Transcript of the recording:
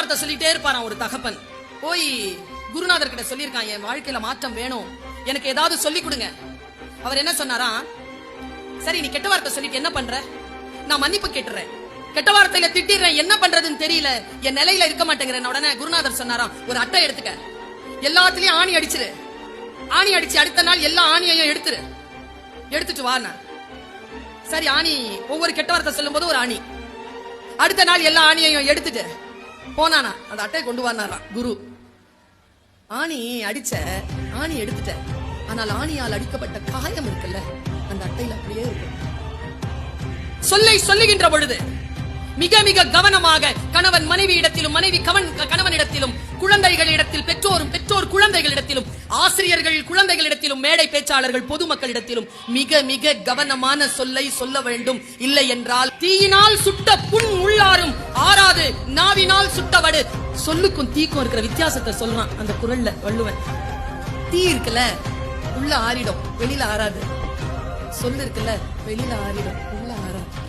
வார்த்தை சொல்லிட்டே இருப்பாராம் ஒரு தகப்பன். போய் குருநாதர் கிட்ட சொல்லியிருக்கான், என் வாழ்க்கையில மாற்றம் வேணும், எனக்கு ஏதாவது சொல்லி கொடுங்க. அவர் என்ன சொன்னாரா, சரி நீ கெட்ட வார்த்தை சொல்லிட்டு என்ன பண்ற, நான் மன்னிப்பு கேட்டுறேன், கெட்ட வார்த்தையில திட்டிடுறேன், என்ன பண்றதுன்னு தெரியல, என் நிலையில இருக்க மாட்டேங்கிறேன். உடனே குருநாதர் சொன்னாராம், ஒரு அட்டை எடுத்துக்க, எல்லாத்துலயும் ஆணி அடிச்சிரு, ஆணி அடிச்சு அடுத்த நாள் எல்லா ஆணியையும் எடுத்துட்டு வானா. சரி, ஆணி ஒவ்வொரு கெட்ட வார்த்தை சொல்லும் போது ஒரு ஆணி, அடுத்த நாள் எல்லா ஆணியையும் எடுத்துட்டு போனானா, அந்த அட்டையை கொண்டு வந்தாராம் குரு. ஆணி அடிச்ச, ஆணி எடுத்துட்ட, ஆனால் ஆணியால் அடிக்கப்பட்ட காயம் இருக்குல்ல, அந்த அட்டையில அப்படியே இருக்கு. சொல்லை சொல்லுகின்ற பொழுது மிக மிக கவனமாக கணவன் மனைவி இடத்திலும், மனைவி கணவனிடத்திலும், குழந்தைகளிடத்தில், பெற்றோர் குழந்தைகளிடத்திலும், ஆசிரியர்கள் குழந்தைகளிடத்திலும், மேடை பேச்சாளர்கள் பொதுமக்களிடத்திலும் மிக மிக கவனமான சொல்லை சொல்ல வேண்டும். இல்லை என்றால் தீயினால் சுட்ட புண் உள்ளாரும் ஆறாது, நாவினால் சுட்டவடு. சொல்லுக்கும் தீக்கும் இருக்கிற வித்தியாசத்தை சொல்றான் அந்த குறள்ல வள்ளுவன். தீ இருக்குல்ல உள்ள ஆறிடும், வெளியில ஆறாது. சொல்லு இருக்குல்ல வெளியில ஆறிடும், உள்ள ஆறாது.